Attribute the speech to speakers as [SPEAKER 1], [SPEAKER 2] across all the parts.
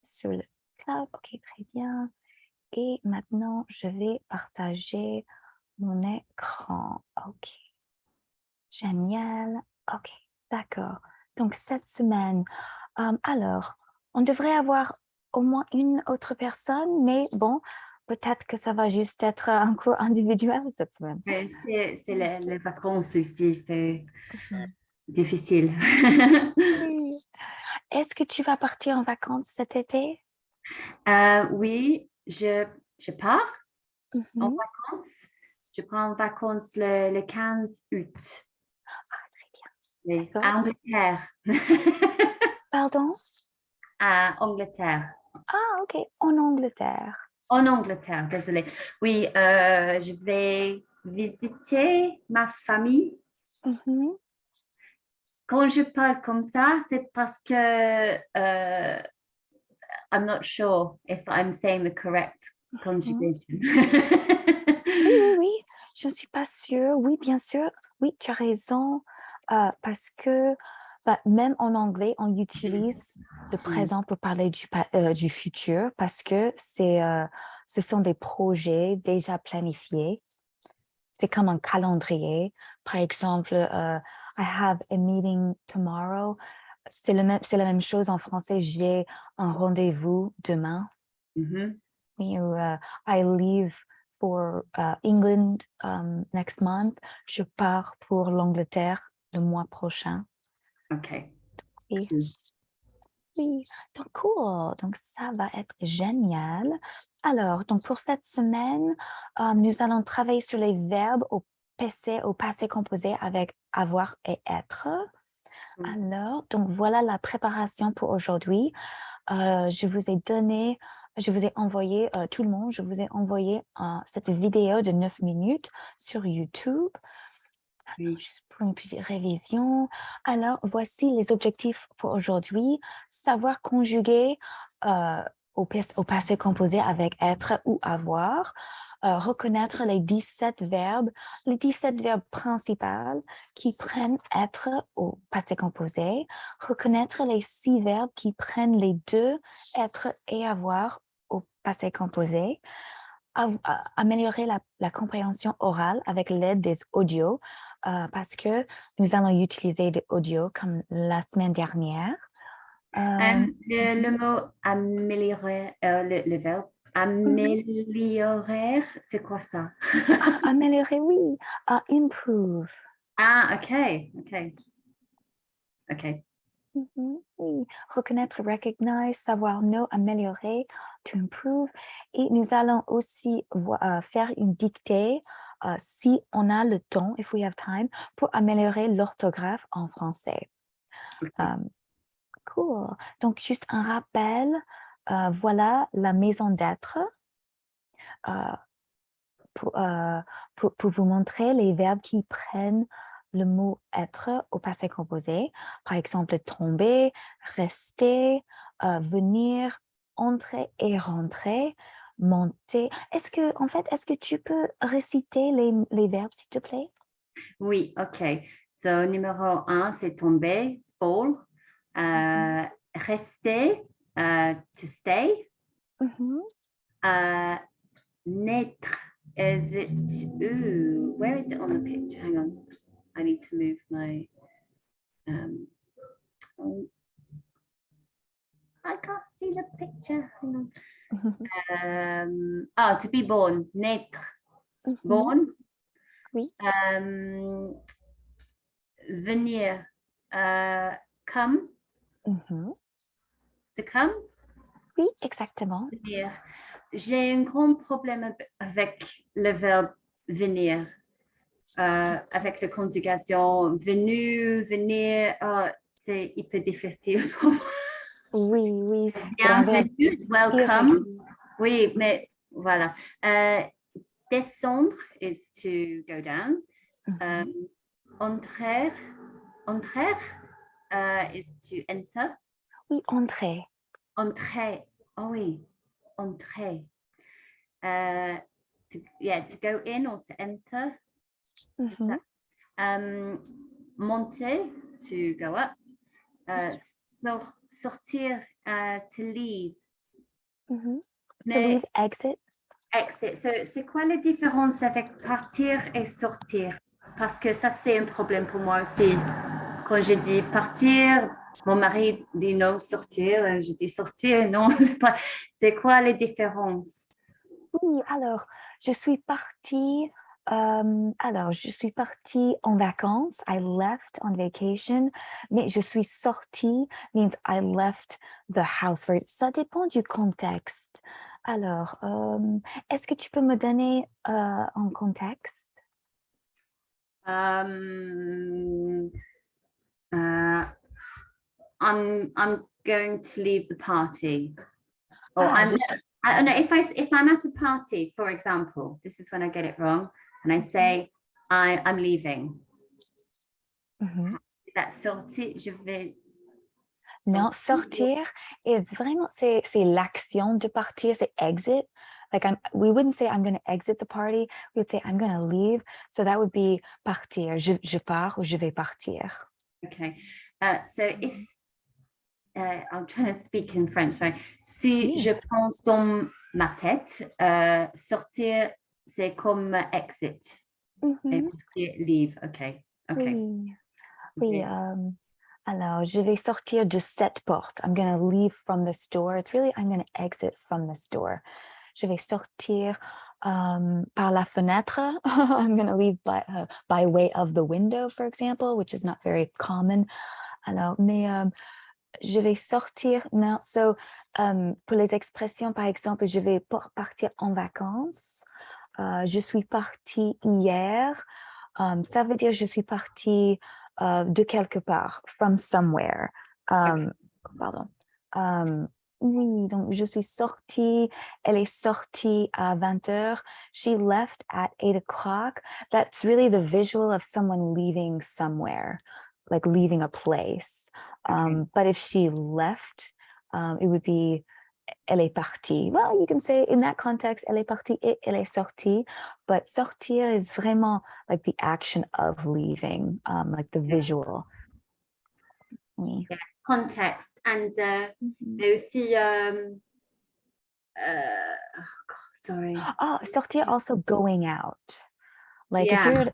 [SPEAKER 1] sur le cloud. OK, très bien. Et maintenant, je vais partager mon écran. OK, génial. OK, d'accord. Donc, cette semaine, alors, on devrait avoir au moins une autre personne, mais bon, peut-être que ça va juste être un cours individuel cette semaine.
[SPEAKER 2] Ouais, c'est les vacances aussi, c'est
[SPEAKER 1] Mhm.
[SPEAKER 2] difficile.
[SPEAKER 1] Oui. Est-ce que tu vas partir en vacances cet été?
[SPEAKER 2] Oui, je pars en
[SPEAKER 1] Mhm.
[SPEAKER 2] vacances. Je prends en vacances le 15 août.
[SPEAKER 1] Ah, très bien.
[SPEAKER 2] Oui,
[SPEAKER 1] D'accord.
[SPEAKER 2] à Angleterre.
[SPEAKER 1] Pardon?
[SPEAKER 2] À Angleterre.
[SPEAKER 1] Ah, OK, en Angleterre.
[SPEAKER 2] En Angleterre, désolée. Oui, je vais visiter ma famille.
[SPEAKER 1] Mhm.
[SPEAKER 2] Quand je parle comme ça, c'est parce que I'm not sure if I'm saying the correct
[SPEAKER 1] Mhm.
[SPEAKER 2] conjugation.
[SPEAKER 1] Oui, oui, oui, je ne suis pas sûre. Oui, bien sûr. Oui, tu as raison. Parce que bah, même en anglais, on utilise le présent pour parler du futur parce que ce sont des projets déjà planifiés. C'est comme un calendrier. Par exemple, I have a meeting tomorrow. C'est la même chose en français. J'ai un rendez-vous demain.
[SPEAKER 2] Mhm.
[SPEAKER 1] Oui, ou I leave for England next month. Je pars pour l'Angleterre le mois prochain.
[SPEAKER 2] OK.
[SPEAKER 1] Oui,
[SPEAKER 2] Cool.
[SPEAKER 1] oui. Donc, cool. Donc, ça va être génial. Alors, donc pour cette semaine, nous allons travailler sur les verbes au passé composé avec avoir et être.
[SPEAKER 2] Cool.
[SPEAKER 1] Alors, donc voilà la préparation pour aujourd'hui. Je vous ai donné, je vous ai envoyé, tout le monde, je vous ai envoyé cette vidéo de 9 minutes sur YouTube. Alors,
[SPEAKER 2] Oui.
[SPEAKER 1] juste pour une petite révision. Alors, voici les objectifs pour aujourd'hui. Savoir conjuguer euh, au passé composé avec être ou avoir. Reconnaître les 17 verbes principaux qui prennent être au passé composé. Reconnaître les 6 verbes qui prennent les deux être et avoir au passé composé. Améliorer la compréhension orale avec l'aide des audios parce que nous allons utiliser des audios comme la semaine dernière.
[SPEAKER 2] Le
[SPEAKER 1] Mhm.
[SPEAKER 2] mot améliorer, le verbe
[SPEAKER 1] Mhm.
[SPEAKER 2] améliorer, c'est quoi ça?
[SPEAKER 1] Ah, améliorer, oui. Improve.
[SPEAKER 2] Ah, OK. OK. OK.
[SPEAKER 1] Mhm, oui. Reconnaître, recognize, savoir no, améliorer, to improve. Et nous allons aussi faire une dictée si on a le temps, if we have time, pour améliorer l'orthographe en français.
[SPEAKER 2] OK.
[SPEAKER 1] Euh, Cool. Donc, juste un rappel, voilà la maison d'être euh, pour, euh, pour vous montrer les verbes qui prennent le mot être au passé composé. Par exemple, tomber, rester, venir, entrer et rentrer, monter. Est-ce que tu peux réciter les verbes, s'il te plaît?
[SPEAKER 2] Oui, OK. So, numéro un, c'est tomber, fall.
[SPEAKER 1] Mhm.
[SPEAKER 2] Rester, to stay.
[SPEAKER 1] Mhm.
[SPEAKER 2] Uh, naître, is it, ooh, where is it on the picture? Hang on. I need to move my, um, oh, I can't see the picture. Hang on. To be born, naître,
[SPEAKER 1] Mhm.
[SPEAKER 2] born.
[SPEAKER 1] Oui.
[SPEAKER 2] Um, venir, come,
[SPEAKER 1] Mhm.
[SPEAKER 2] to come.
[SPEAKER 1] Oui, exactement.
[SPEAKER 2] Venir. J'ai un grand problème avec le verbe venir, avec la conjugation venu, venir. C'est hyper difficile pour moi.
[SPEAKER 1] Oui, oui, c'est un verbe
[SPEAKER 2] Bienvenue, welcome.
[SPEAKER 1] irrégulier.
[SPEAKER 2] Oui, mais voilà. Descendre is to go down.
[SPEAKER 1] Mhm.
[SPEAKER 2] Um, entrer, entrer is to enter.
[SPEAKER 1] Oui, entrer.
[SPEAKER 2] Entrer, oh oui, entrer. To go in or to enter.
[SPEAKER 1] Mhm.
[SPEAKER 2] Monter, to go up. Sortir, to leave.
[SPEAKER 1] Mhm. So
[SPEAKER 2] Mais
[SPEAKER 1] leave, exit.
[SPEAKER 2] exit, c'est quoi la différence avec partir et sortir? Parce que ça, c'est un problème pour moi aussi. Quand j'ai dit partir, mon mari dit non, sortir. Je dis sortir, non, c'est pas. C'est quoi les différences?
[SPEAKER 1] Oui, alors, je suis partie, je suis partie en vacances. I left on vacation, mais je suis sortie means I left the house. Ça dépend du contexte. Alors, est-ce que tu peux me donner un contexte?
[SPEAKER 2] Um, uh, I'm going to leave the party. Or
[SPEAKER 1] Ah,
[SPEAKER 2] I don't know if I'm at a party, for example, this is when I get it wrong, and I say I'm leaving.
[SPEAKER 1] Mhm.
[SPEAKER 2] Is that sorti? Je vais
[SPEAKER 1] Non,
[SPEAKER 2] sortir.
[SPEAKER 1] sortir is vraiment, c'est l'action de partir, c'est exit. Like we wouldn't say I'm going to exit the party. We would say I'm going to leave. So that would be partir. Je pars ou je vais partir.
[SPEAKER 2] Okay. So if I'm trying to speak in French, sorry. Si
[SPEAKER 1] Oui.
[SPEAKER 2] je pense dans ma tête, sortir, c'est comme exit. Et
[SPEAKER 1] Mhm.
[SPEAKER 2] partir, leave. Okay. Okay.
[SPEAKER 1] Oui. Oui.
[SPEAKER 2] Okay.
[SPEAKER 1] Alors, je vais sortir de cette porte. I'm going to leave from the store. It's really, I'm going to exit from the store. Je vais sortir par la fenêtre. I'm going to leave by way of the window, for example, which is not very common. Alors, mais je vais sortir. Non, so, pour les expressions, par exemple, je vais partir en vacances. Je suis partie hier. Ça veut dire je suis partie de quelque part, from somewhere.
[SPEAKER 2] Okay.
[SPEAKER 1] Pardon. Oui, donc je suis sortie, elle est sortie à 20 heures. She left at 8 o'clock. That's really the visual of someone leaving somewhere, like leaving a place.
[SPEAKER 2] Okay.
[SPEAKER 1] But if she left, it would be elle est partie. Well, you can say in that context, elle est partie et elle est sortie. But sortir is vraiment like the action of leaving, like the
[SPEAKER 2] Yeah.
[SPEAKER 1] visual. Oui.
[SPEAKER 2] Yeah. Context and
[SPEAKER 1] Mhm.
[SPEAKER 2] mais aussi oh God, sorry.
[SPEAKER 1] Oh, sortir also going out. Like
[SPEAKER 2] Yeah.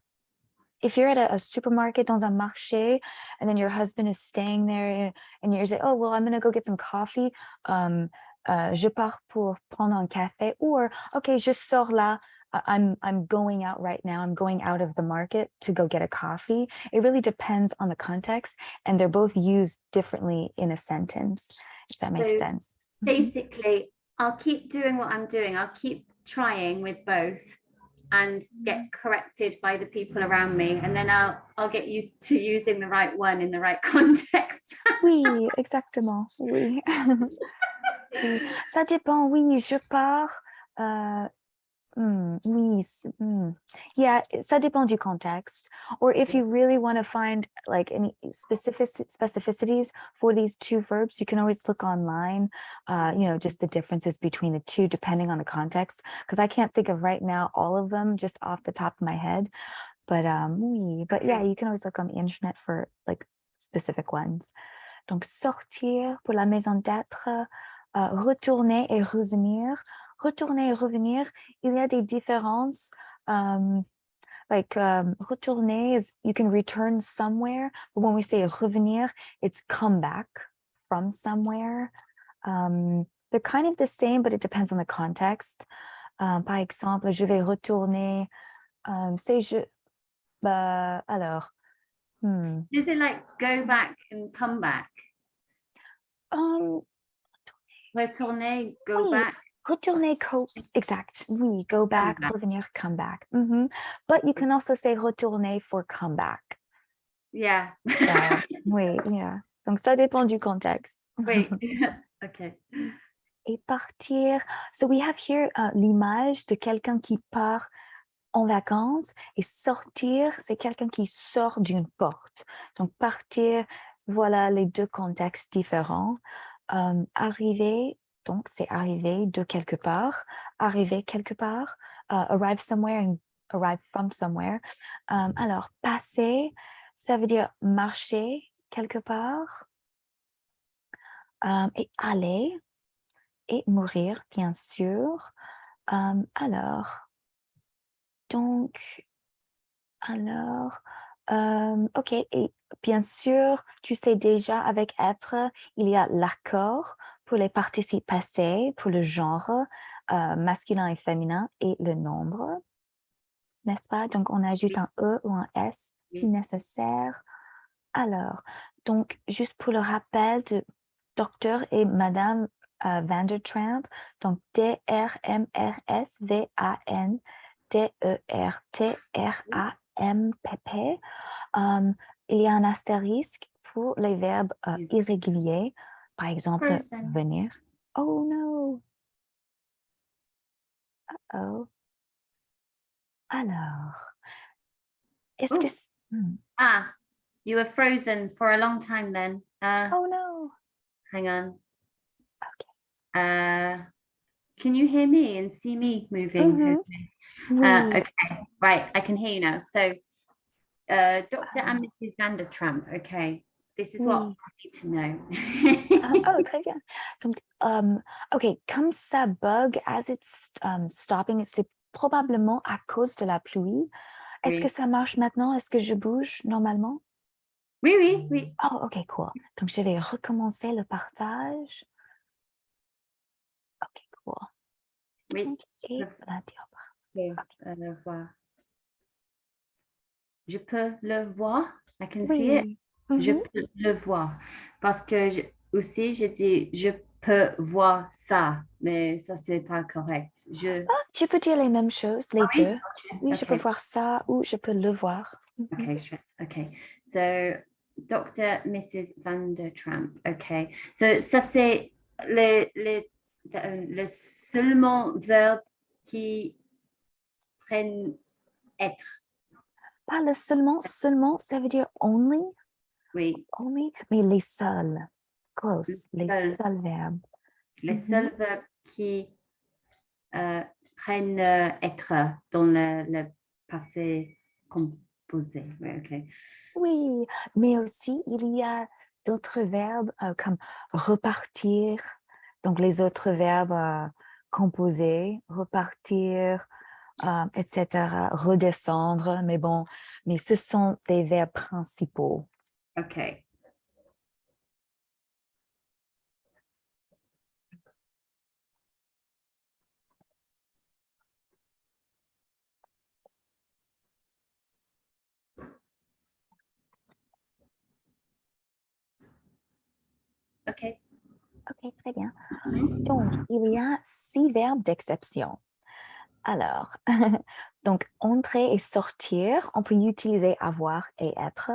[SPEAKER 1] if you're at a supermarket dans un marché and then your husband is staying there and you're saying, oh, well, I'm going to go get some coffee. Je pars pour prendre un café. Or, okay, je sors là. I'm going out right now. I'm going out of the market to go get a coffee. It really depends on the context, and they're both used differently in a sentence, if that makes
[SPEAKER 2] So
[SPEAKER 1] sense. Mhm.
[SPEAKER 2] basically, I'll keep doing what I'm doing. I'll keep trying with both and get corrected by the people around me. And then I'll get used to using the right one in the right context.
[SPEAKER 1] Oui, exactement. Oui. Oui, ça dépend. Oui, je pars. euh, oui, yeah, ça dépend du contexte. Or if you really want to find like any specificities for these two verbs, you can always look online, just the differences between the two depending on the context. Because I can't think of right now all of them just off the top of my head. But oui, but yeah, you can always look on the internet for like specific ones. Donc, sortir pour la maison d'être, retourner et revenir. Retourner et revenir, il y a des différences. Retourner is you can return somewhere, but when we say revenir, it's come back from somewhere. They're kind of the same, but it depends on the context. Par exemple, je vais retourner. C'est je. Alors.
[SPEAKER 2] Is it like go back and come back?
[SPEAKER 1] Um,
[SPEAKER 2] Retourner, go
[SPEAKER 1] Oui,
[SPEAKER 2] back,
[SPEAKER 1] retourner, exact. Oui, go
[SPEAKER 2] come
[SPEAKER 1] back,
[SPEAKER 2] back.
[SPEAKER 1] revenir, come back. But you can also say retourner for come back.
[SPEAKER 2] Yeah.
[SPEAKER 1] Oui, yeah. Donc, ça dépend du contexte.
[SPEAKER 2] Wait. Okay.
[SPEAKER 1] Et partir. So we have here l'image de quelqu'un qui part en vacances et sortir, c'est quelqu'un qui sort d'une porte. Donc, partir, voilà les deux contextes différents. Arriver, donc c'est arriver de quelque part, arriver quelque part, arrive somewhere and arrive from somewhere. Alors, passer, ça veut dire marcher quelque part. Et aller, et mourir, bien sûr. Alors, donc, OK et bien sûr, tu sais déjà avec être, il y a l'accord pour les participes passés, pour le genre, masculin et féminin et le nombre, n'est-ce pas? Donc on ajoute
[SPEAKER 2] Oui,
[SPEAKER 1] un E ou un S si
[SPEAKER 2] oui.
[SPEAKER 1] nécessaire. Alors, donc juste pour le rappel de docteur et madame, Vandertramp, donc DRMRSVANDERTRAMPP. Hem, il y a un astérisque pour les verbes,
[SPEAKER 2] Oui.
[SPEAKER 1] irréguliers, par exemple,
[SPEAKER 2] Frozen.
[SPEAKER 1] venir. Oh no! Oh. Alors, est-ce que
[SPEAKER 2] Oh,
[SPEAKER 1] c mmh.
[SPEAKER 2] you were frozen for a long time then.
[SPEAKER 1] Oh no!
[SPEAKER 2] Hang on.
[SPEAKER 1] OK.
[SPEAKER 2] Can you hear me and see me moving?
[SPEAKER 1] Mmh.
[SPEAKER 2] Okay.
[SPEAKER 1] Oui.
[SPEAKER 2] Okay, right, I can hear you now. So, Dr. and
[SPEAKER 1] Oh,
[SPEAKER 2] Mrs. Vandertramp. Okay, this is what
[SPEAKER 1] oui.
[SPEAKER 2] I need to know.
[SPEAKER 1] Oh, très bien. Donc, OK, comme ça bug as it's, stopping, c'est probablement à cause de la pluie. Est-ce que
[SPEAKER 2] Oui,
[SPEAKER 1] ça marche maintenant? Est-ce que je bouge normalement?
[SPEAKER 2] oui, oui, oui,
[SPEAKER 1] Oh, OK, cool. Donc je vais recommencer le partage. OK, cool.
[SPEAKER 2] oui.
[SPEAKER 1] Donc
[SPEAKER 2] Je
[SPEAKER 1] et la diaporama.
[SPEAKER 2] peux
[SPEAKER 1] OK.
[SPEAKER 2] le voir. Je peux le voir. I can see it.
[SPEAKER 1] Oui.
[SPEAKER 2] Je
[SPEAKER 1] Mmh.
[SPEAKER 2] peux le voir. Parce que aussi, j'ai dit, je peux voir ça, mais ça, c'est pas correct.
[SPEAKER 1] Tu peux dire les mêmes choses, les
[SPEAKER 2] Ah oui?
[SPEAKER 1] 2. Oui, je peux
[SPEAKER 2] OK,
[SPEAKER 1] voir ça ou je peux le voir. Mmh.
[SPEAKER 2] OK, chouette. OK. So, Dr. Mrs. Vandertramp. OK. So, ça, c'est le seulement verbe qui prennent être.
[SPEAKER 1] Pas le seulement, seulement, ça veut dire only,
[SPEAKER 2] Oui.
[SPEAKER 1] only, mais les seuls.
[SPEAKER 2] Le
[SPEAKER 1] Close, les
[SPEAKER 2] seul,
[SPEAKER 1] seuls verbes.
[SPEAKER 2] les
[SPEAKER 1] Mmh.
[SPEAKER 2] seuls verbes qui euh, prennent être dans le passé composé. Oui, OK.
[SPEAKER 1] Oui, mais aussi il y a d'autres verbes, comme repartir, donc les autres verbes, composés, repartir, et cetera, redescendre, mais bon, mais ce sont des verbes principaux.
[SPEAKER 2] OK. OK.
[SPEAKER 1] OK, très bien.
[SPEAKER 2] Mhm.
[SPEAKER 1] Donc, il y a 6 verbes d'exception. Alors, donc entrer et sortir, on peut utiliser avoir et être.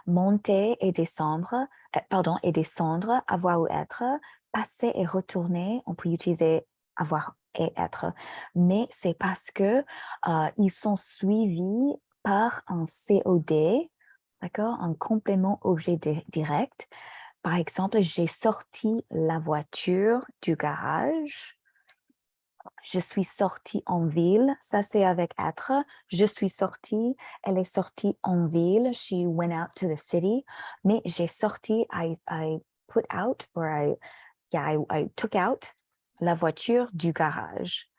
[SPEAKER 1] Monter et descendre, pardon, et descendre, avoir ou être. Passer et retourner, on peut utiliser avoir et être. Mais c'est parce que ils sont suivis par un COD, d'accord, un complément objet direct. Par exemple, j'ai sorti la voiture du garage. Je suis sortie en ville, ça c'est avec être. Je suis sortie, elle est sortie en ville. She went out to the city. Mais j'ai sorti, I put out, or I took out la voiture du garage.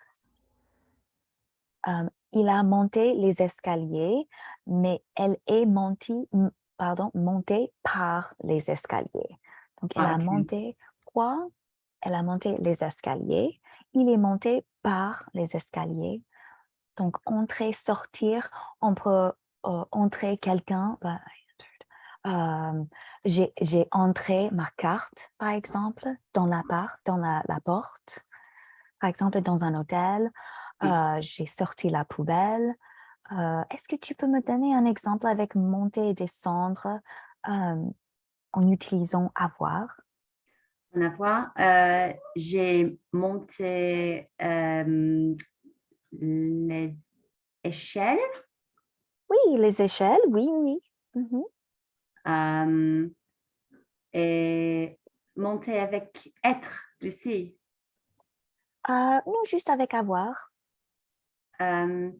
[SPEAKER 1] Il a monté les escaliers, mais elle est montée par les escaliers. Donc, elle
[SPEAKER 2] Ah,
[SPEAKER 1] a
[SPEAKER 2] OK.
[SPEAKER 1] monté quoi? Elle a monté les escaliers. Il est monté par les escaliers. Donc, entrer, sortir, on peut entrer quelqu'un. J'ai entré ma carte, par exemple, dans dans la porte. Par exemple, dans un hôtel,
[SPEAKER 2] Oui.
[SPEAKER 1] j'ai sorti la poubelle. Est-ce que tu peux me donner un exemple avec monter et descendre en utilisant avoir?
[SPEAKER 2] En avoir. J'ai monté les échelles
[SPEAKER 1] Oui, les échelles, oui, oui. Mhm.
[SPEAKER 2] euh, et monté avec être aussi.
[SPEAKER 1] Non, juste avec avoir.
[SPEAKER 2] Euh,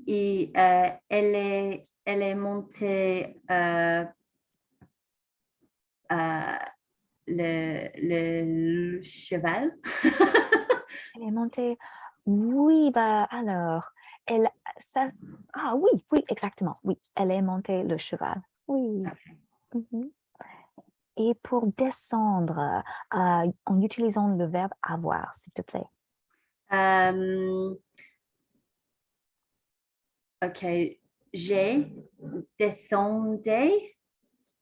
[SPEAKER 2] et elle est montée le cheval.
[SPEAKER 1] Elle est montée. Oui, bah alors, elle, ça, ah oui, oui, exactement, oui, elle est montée le cheval. Oui. Mhm. Et pour descendre, en utilisant le verbe avoir, s'il te plaît.
[SPEAKER 2] OK. J'ai descendu.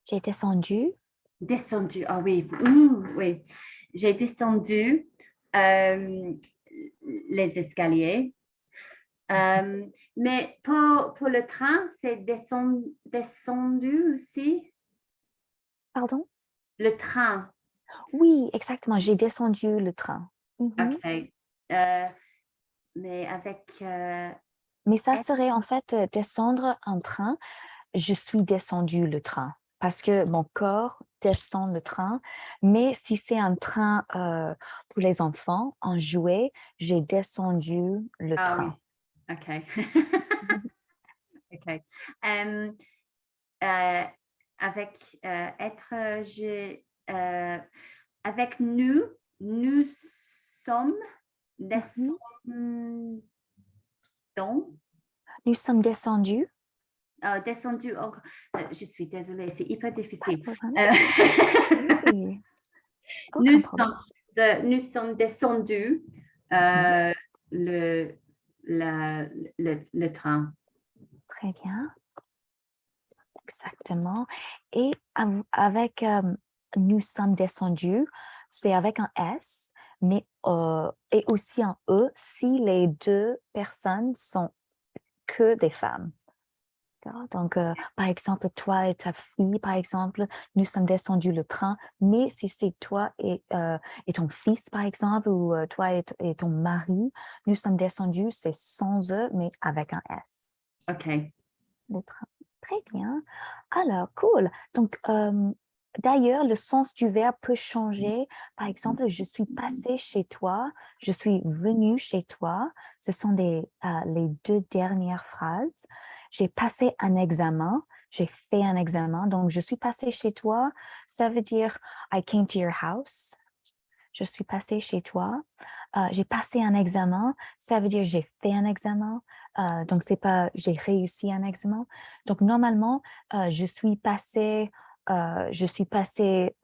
[SPEAKER 1] J'ai descendu.
[SPEAKER 2] Descendu. Ah oui. Oui. J'ai descendu euh, les escaliers. Mais pour le train, c'est descendu aussi.
[SPEAKER 1] Pardon?
[SPEAKER 2] Le train.
[SPEAKER 1] Oui, exactement, j'ai descendu le train. Mhm.
[SPEAKER 2] OK. Mais avec
[SPEAKER 1] Mais ça
[SPEAKER 2] S.
[SPEAKER 1] serait en fait descendre un train. Je suis descendu le train parce que mon corps descend le train. Mais si c'est un train pour les enfants, en jouet, j'ai descendu le
[SPEAKER 2] Ah
[SPEAKER 1] train.
[SPEAKER 2] oui. OK. OK. Euh, euh, avec être, avec nous sommes
[SPEAKER 1] Mhm.
[SPEAKER 2] descendants.
[SPEAKER 1] Nous sommes descendus.
[SPEAKER 2] Descendu. Je suis désolée, c'est hyper
[SPEAKER 1] Pas de
[SPEAKER 2] difficile.
[SPEAKER 1] problème.
[SPEAKER 2] Euh,
[SPEAKER 1] Oui, aucun problème.
[SPEAKER 2] nous sommes descendus
[SPEAKER 1] Mhm.
[SPEAKER 2] euh, le, le train.
[SPEAKER 1] Très bien, exactement. Et avec nous sommes descendus, c'est avec un S, mais et aussi un E si les deux personnes sont que des femmes. D'accord. Donc, par exemple, toi et ta fille, par exemple, nous sommes descendus le train, mais si c'est toi et ton fils, par exemple, ou toi et ton mari, nous sommes descendus, c'est sans E, mais avec un S.
[SPEAKER 2] OK.
[SPEAKER 1] Le train. Très bien. Alors, cool. Donc, d'ailleurs, le sens du verbe peut changer. Par exemple, je suis passé chez toi, je suis venu chez toi. Ce sont les deux dernières phrases. J'ai passé un examen, j'ai fait un examen. Donc, je suis passé chez toi, ça veut dire I came to your house. Je suis passé chez toi. J'ai passé un examen, ça veut dire j'ai fait un examen. Donc, c'est pas j'ai réussi un examen. Donc, normalement, je suis passé, alors, je suis passé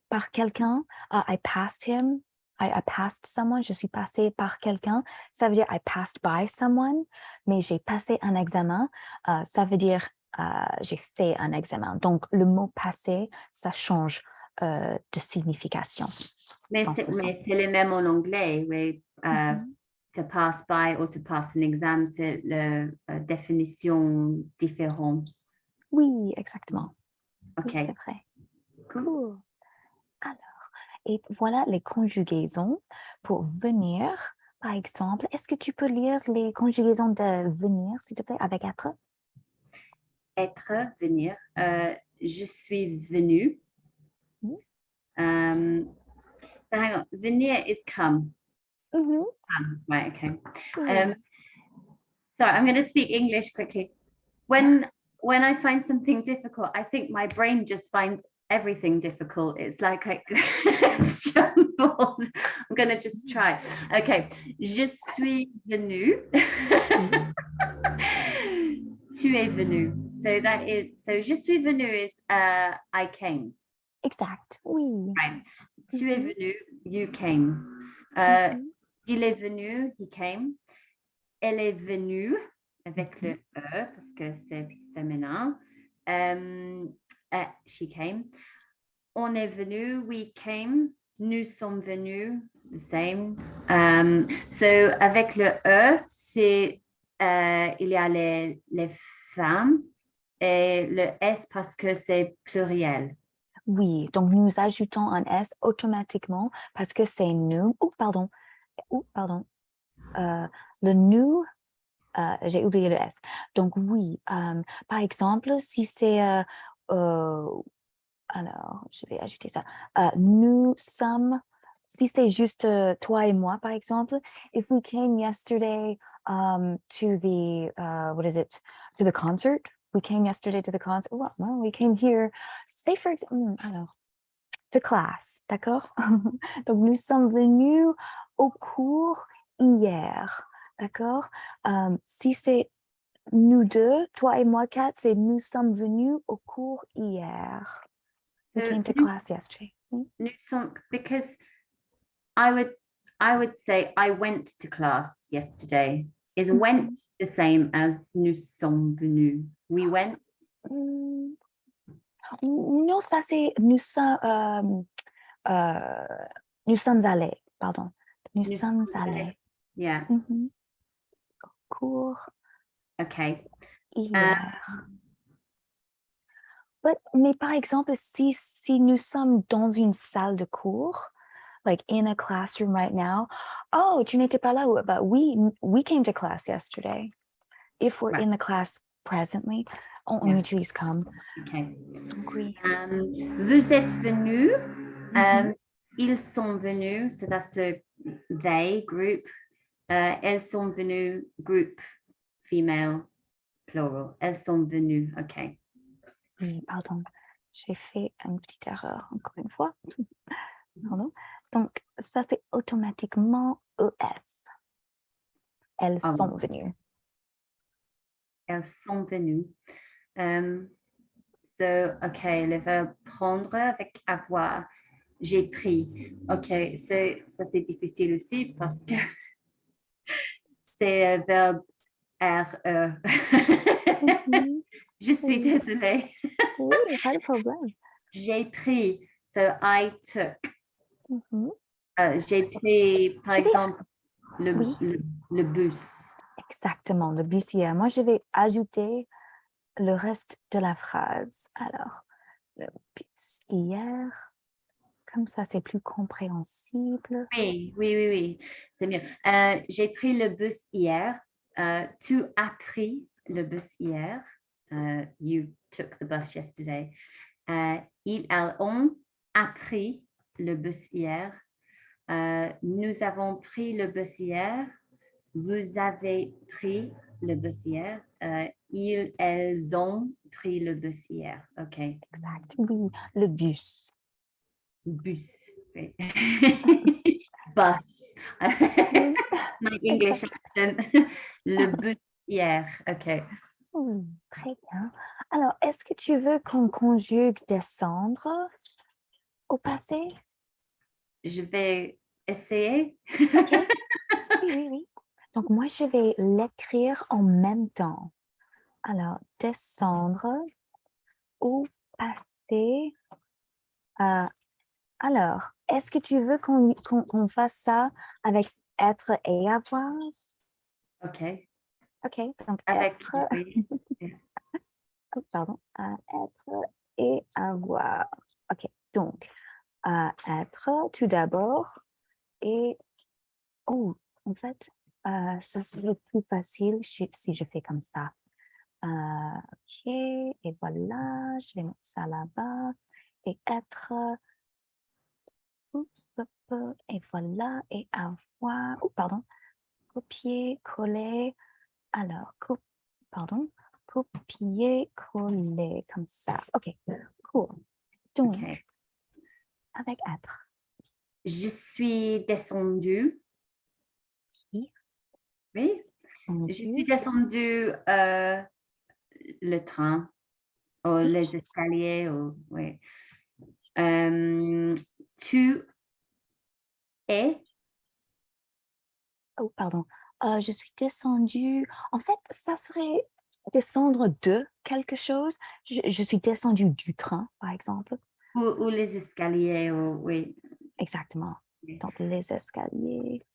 [SPEAKER 1] par quelqu'un. I passed him. I passed someone. Je suis passé par quelqu'un. Ça veut dire I passed by someone. Mais j'ai passé un examen. Ça veut dire j'ai fait un examen. Donc, le mot passé, ça change de signification dans ce sens.
[SPEAKER 2] Mais c'est le même en anglais, oui.
[SPEAKER 1] Mhm.
[SPEAKER 2] To pass by ou to pass an exam, c'est la définition différente.
[SPEAKER 1] Oui, exactement. Oui, c'est
[SPEAKER 2] OK.
[SPEAKER 1] vrai.
[SPEAKER 2] Cool.
[SPEAKER 1] Cool. Alors, et voilà les conjugaisons pour venir. Par exemple, est-ce que tu peux lire les conjugaisons de venir, s'il te plaît, avec être?
[SPEAKER 2] Être, venir. Je suis venu. So hang on. Venir is come.
[SPEAKER 1] Mhm.
[SPEAKER 2] Right, okay.
[SPEAKER 1] Oui.
[SPEAKER 2] Sorry, I'm going to speak English quickly. When I find something difficult, I think my brain just finds everything difficult. It's like I stumbled. I'm going to just try. Okay. Je suis venu.
[SPEAKER 1] Oui.
[SPEAKER 2] Tu es venu. So that is so je suis venu is I came.
[SPEAKER 1] Exact. Oui.
[SPEAKER 2] Right. Tu es
[SPEAKER 1] Mhm.
[SPEAKER 2] venu, you came.
[SPEAKER 1] Mhm.
[SPEAKER 2] Il est venu, he came. Elle est venue avec le
[SPEAKER 1] Mhm.
[SPEAKER 2] E parce que c'est féminin. She came. On est venu, we came. Nous sommes venus, the same. So avec le E, c'est il y a les femmes et le S parce que c'est pluriel.
[SPEAKER 1] Oui. Donc, nous ajoutons un S automatiquement parce que c'est nous. Oh, pardon. Oh, pardon. Euh, le nous, j'ai oublié le S. Donc, oui. Par exemple, si c'est euh, alors, je vais ajouter ça. Nous sommes, si c'est juste toi et moi, par exemple, if we came yesterday to the, what is it, to the concert, we came yesterday to the concert. Well, we came here. Say for example, alors, de classe, d'accord? Donc, nous sommes venus au cours hier, d'accord? Si c'est nous deux, toi et moi, Kat, c'est nous sommes venus au cours hier. We came to class yesterday.
[SPEAKER 2] Nous sommes, because I would say I went to class yesterday. Is went the same as nous sommes venus? We went?
[SPEAKER 1] Non, ça c'est nous sommes allés, pardon. Nous sommes allés.
[SPEAKER 2] Yeah.
[SPEAKER 1] Cours
[SPEAKER 2] Okay.
[SPEAKER 1] hier. Mais par exemple, si nous sommes dans une salle de cours, like in a classroom right now, oh, tu n'étais pas là, but we came to class yesterday. If we're in the class presently, on utilise comme.
[SPEAKER 2] Okay.
[SPEAKER 1] Donc oui.
[SPEAKER 2] Vous êtes venus. Ils sont venus, c'est à ce they group. Elles sont venues group female plural. Elles sont venues. OK.
[SPEAKER 1] Oui, pardon, j'ai fait une petite erreur encore une fois. Pardon. Donc, ça c'est automatiquement ES. Elles sont venues.
[SPEAKER 2] Elles sont venues. So, OK, le verbe prendre avec avoir. J'ai pris. OK, ça c'est difficile aussi parce que c'est le verbe RE. Je suis désolée.
[SPEAKER 1] Oui, pas de problème.
[SPEAKER 2] J'ai pris. So, I took. J'ai pris, par exemple, le bus.
[SPEAKER 1] Exactement, le bus hier. Moi, je vais ajouter le reste de la phrase. Alors, le bus hier, comme ça, c'est plus compréhensible.
[SPEAKER 2] Oui, c'est mieux. J'ai pris le bus hier. Tu as pris le bus hier. You took the bus yesterday. Ils ont appris le bus hier. Nous avons pris le bus hier. Vous avez pris le bus hier. Elles ont pris le bus hier. OK.
[SPEAKER 1] Exact. Oui, le bus.
[SPEAKER 2] Bus. Oui. Bus. My English accent. Le bus hier. OK.
[SPEAKER 1] Très bien. Alors, est-ce que tu veux qu'on conjugue descendre au passé?
[SPEAKER 2] Je vais essayer.
[SPEAKER 1] OK. Oui. Donc, moi, je vais l'écrire en même temps. Alors, descendre au passé. Alors, est-ce que tu veux qu'on fasse ça avec être et avoir?
[SPEAKER 2] OK.
[SPEAKER 1] OK, donc
[SPEAKER 2] Avec
[SPEAKER 1] être, oh, pardon, être et avoir. OK, donc être tout d'abord et, oh, en fait, ça serait plus facile si je fais comme ça. OK, et voilà, je vais mettre ça là-bas et être. Et voilà, et avoir, oh, pardon, copier, coller, alors, copier, coller, comme ça. OK, cool. Donc,
[SPEAKER 2] OK.
[SPEAKER 1] avec être.
[SPEAKER 2] Je suis descendue.
[SPEAKER 1] Oui.
[SPEAKER 2] Oui. Je suis descendue le train ou les escaliers. Oui. Tu es.
[SPEAKER 1] Oh, pardon. Je suis descendue. En fait, ça serait descendre de quelque chose. Je suis descendue du train, par exemple.
[SPEAKER 2] Ou les escaliers, oui.
[SPEAKER 1] Exactement.
[SPEAKER 2] Oui.
[SPEAKER 1] Donc, les escaliers.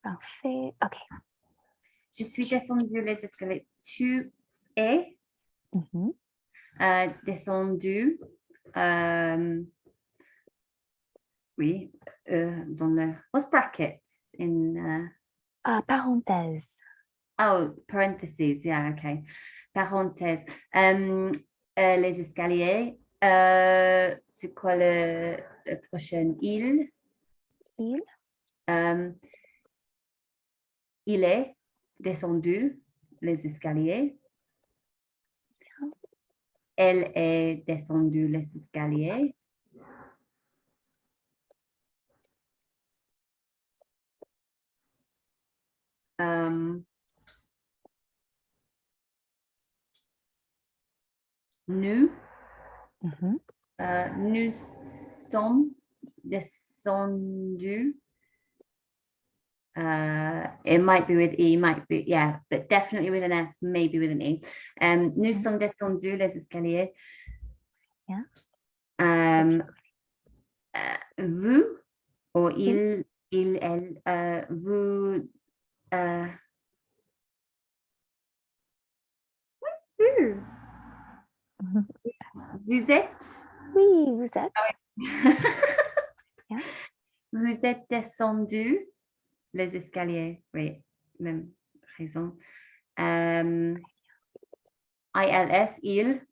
[SPEAKER 1] Parfait. OK.
[SPEAKER 2] Je suis descendue les escaliers. Tu es descendu. Oui, dans le. What's brackets in?
[SPEAKER 1] Parenthèse.
[SPEAKER 2] Oh, parentheses. Yeah, okay. Parenthèse. Les escaliers. C'est quoi le prochain? Il. Il est descendu les escaliers. Elle est descendue les escaliers. Nous,
[SPEAKER 1] Mhm.
[SPEAKER 2] nous sommes descendus. It might be with E, might be, yeah, but definitely with an S, maybe with an E. Nous sommes descendus les escaliers.
[SPEAKER 1] Yeah.
[SPEAKER 2] Vous, ou il, elle, vous, vous,
[SPEAKER 1] Mhm.
[SPEAKER 2] vous êtes,
[SPEAKER 1] Oui, vous êtes. Yeah.
[SPEAKER 2] vous êtes descendu les escaliers. Oui, même raison. ILS, il.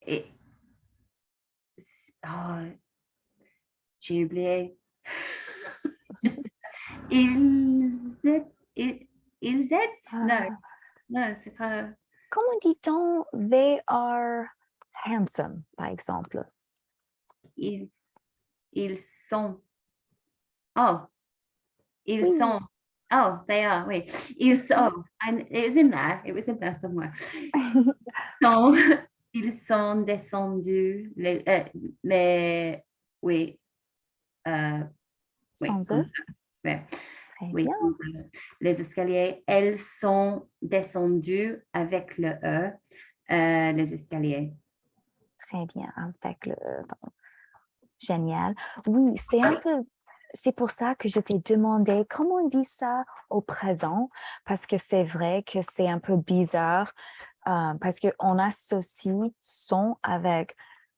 [SPEAKER 2] Et, oh, j'ai oublié. Ils êtes? Non, non, c'est pas.
[SPEAKER 1] Comment dit-on they are handsome, par exemple?
[SPEAKER 2] Ils, ils sont. Oh, ils
[SPEAKER 1] Oui.
[SPEAKER 2] sont. Oh, they are. Oui, ils sont. And it was in there. It was in there somewhere. Sont, ils sont descendus. Les oui, oui,
[SPEAKER 1] Sans
[SPEAKER 2] comme
[SPEAKER 1] eux.
[SPEAKER 2] ça. Ouais.
[SPEAKER 1] Très
[SPEAKER 2] Oui,
[SPEAKER 1] bien.
[SPEAKER 2] les escaliers. Elles sont descendues avec le E, les escaliers.
[SPEAKER 1] Très bien. Avec le génial. Oui, c'est un peu. C'est pour ça que je t'ai demandé comment on dit ça au présent, parce que c'est vrai que c'est un peu bizarre, parce qu'on associe son avec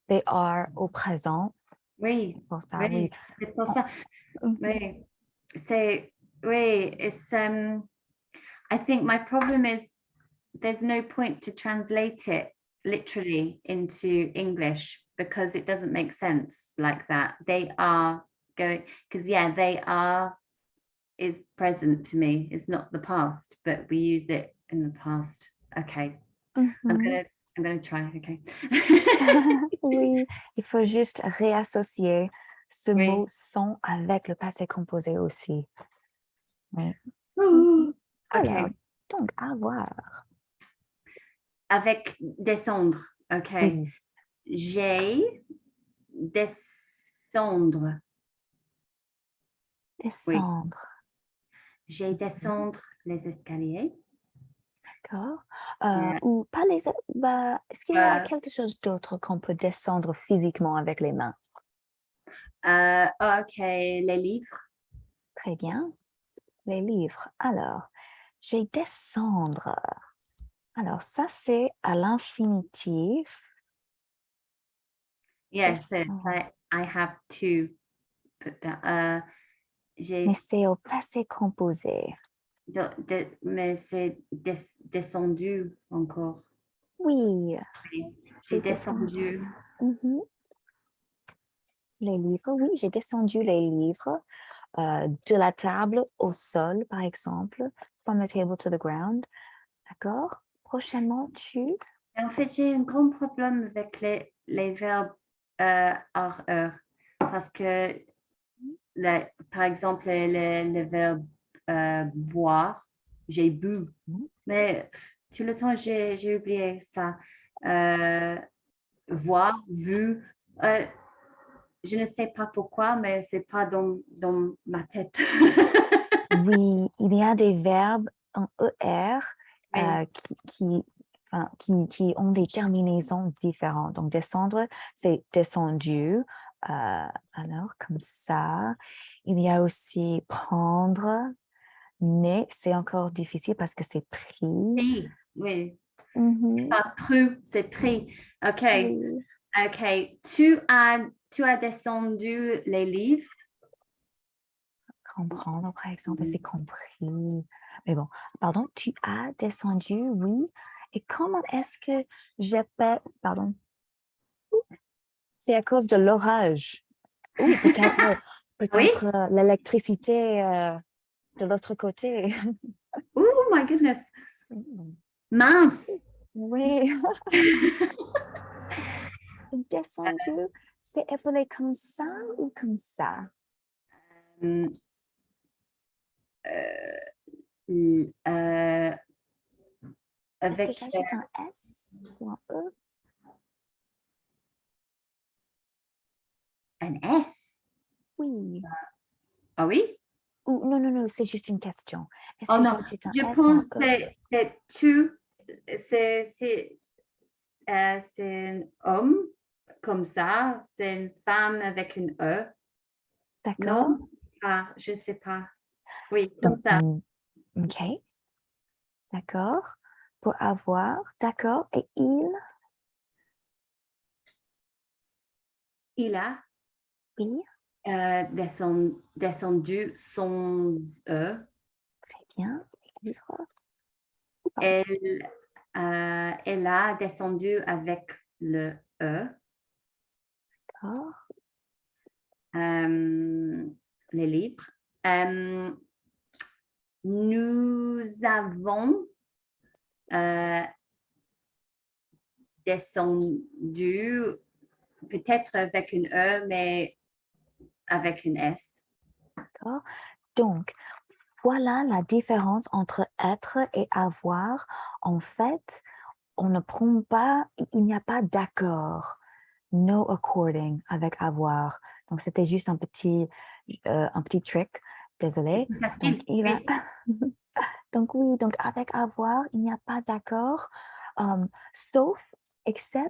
[SPEAKER 1] they are au présent.
[SPEAKER 2] Oui,
[SPEAKER 1] Pour ça, oui.
[SPEAKER 2] oui, c'est pour ça. Oui, c'est, oui, it's, I think my problem is there's no point to translate it literally into English because it doesn't make sense like that. They are going, because yeah, they are is present to me. It's not the past, but we use it in the past. Okay,
[SPEAKER 1] Mhm.
[SPEAKER 2] I'm gonna try. Okay.
[SPEAKER 1] Oui, il faut juste réassocier ce mot
[SPEAKER 2] Oui.
[SPEAKER 1] son avec le passé composé aussi. Oui.
[SPEAKER 2] Ouh.
[SPEAKER 1] Mhm. Alors,
[SPEAKER 2] Ok.
[SPEAKER 1] donc, avoir.
[SPEAKER 2] Avec descendre. Ok.
[SPEAKER 1] Oui,
[SPEAKER 2] J'ai descendre. Oui.
[SPEAKER 1] descendre.
[SPEAKER 2] J'ai
[SPEAKER 1] Mhm.
[SPEAKER 2] descendre les escaliers.
[SPEAKER 1] D'accord.
[SPEAKER 2] Yeah.
[SPEAKER 1] Ou pas les. Bah, est-ce qu'il y a
[SPEAKER 2] Euh,
[SPEAKER 1] quelque chose d'autre qu'on peut descendre physiquement avec les mains?
[SPEAKER 2] ok. Les livres.
[SPEAKER 1] Très bien. Les livres. Alors, j'ai descendre. Alors, ça, c'est à l'infinitif.
[SPEAKER 2] Yes,
[SPEAKER 1] Descendre.
[SPEAKER 2] I have to put that.
[SPEAKER 1] Mais
[SPEAKER 2] J'ai
[SPEAKER 1] c'est au passé composé.
[SPEAKER 2] mais c'est descendu encore.
[SPEAKER 1] Oui,
[SPEAKER 2] Oui. J'ai
[SPEAKER 1] j'ai descendu.
[SPEAKER 2] descendu.
[SPEAKER 1] Mhm. Les livres, oui, j'ai descendu les livres de la table au sol, par exemple, from the table to the ground. D'accord? Prochainement, tu.
[SPEAKER 2] En fait, j'ai un grand problème avec les verbes hors heure parce que, par exemple, le verbe boire, j'ai bu, mais tout le temps, j'ai oublié ça. Voir, vu, euh, je ne sais pas pourquoi, mais c'est pas dans ma tête.
[SPEAKER 1] Oui, il y a des verbes en ER
[SPEAKER 2] Oui.
[SPEAKER 1] qui ont des terminaisons différentes. Donc, descendre, c'est descendu. Alors, comme ça. Il y a aussi prendre, mais c'est encore difficile parce que c'est pris.
[SPEAKER 2] Oui, oui. C'est
[SPEAKER 1] Mhm.
[SPEAKER 2] pas pru, c'est pris. OK.
[SPEAKER 1] Oui.
[SPEAKER 2] OK. Tu as descendu les livres.
[SPEAKER 1] Comprendre, par exemple, c'est compris. Mais bon, pardon, tu as descendu, oui. Et comment est-ce que j'ai pas, pardon, c'est à cause de l'orage. Ou peut-être
[SPEAKER 2] Oui?
[SPEAKER 1] Peut-être l'électricité de l'autre côté.
[SPEAKER 2] Oh my goodness.
[SPEAKER 1] Mm.
[SPEAKER 2] Mince.
[SPEAKER 1] Oui, donc descendu, c'est appelé comme ça ou comme ça?
[SPEAKER 2] Euh, euh,
[SPEAKER 1] Est-ce que
[SPEAKER 2] avec
[SPEAKER 1] j'ajoute un S ou un E?
[SPEAKER 2] un S.
[SPEAKER 1] Oui.
[SPEAKER 2] Ah oui?
[SPEAKER 1] Ou non, non, non, c'est juste une question. Est-ce
[SPEAKER 2] Oh
[SPEAKER 1] que
[SPEAKER 2] non,
[SPEAKER 1] j'ajoute un
[SPEAKER 2] je
[SPEAKER 1] S ou un
[SPEAKER 2] pense
[SPEAKER 1] E?
[SPEAKER 2] que c'est tu, c'est un homme comme ça, c'est une femme avec une E.
[SPEAKER 1] D'accord.
[SPEAKER 2] Non? Ah, je sais pas. Oui, comme
[SPEAKER 1] Donc,
[SPEAKER 2] ça.
[SPEAKER 1] OK, d'accord. Pour avoir, d'accord. Et il,
[SPEAKER 2] Il a
[SPEAKER 1] oui,
[SPEAKER 2] descendu son E.
[SPEAKER 1] très bien. Livre ou pas?
[SPEAKER 2] Elle a descendu avec le E.
[SPEAKER 1] D'accord.
[SPEAKER 2] Les livres. Euh, nous avons euh, descendu peut-être avec une E, mais avec une S.
[SPEAKER 1] D'accord. Donc, voilà la différence entre être et avoir. En fait, on ne prend pas, il n'y a pas d'accord. No according avec avoir. Donc, c'était juste un petit trick.
[SPEAKER 2] C'est
[SPEAKER 1] Désolée.
[SPEAKER 2] plus
[SPEAKER 1] Donc,
[SPEAKER 2] facile,
[SPEAKER 1] il a,
[SPEAKER 2] oui.
[SPEAKER 1] donc oui, donc avec avoir, il n'y a pas d'accord, sauf,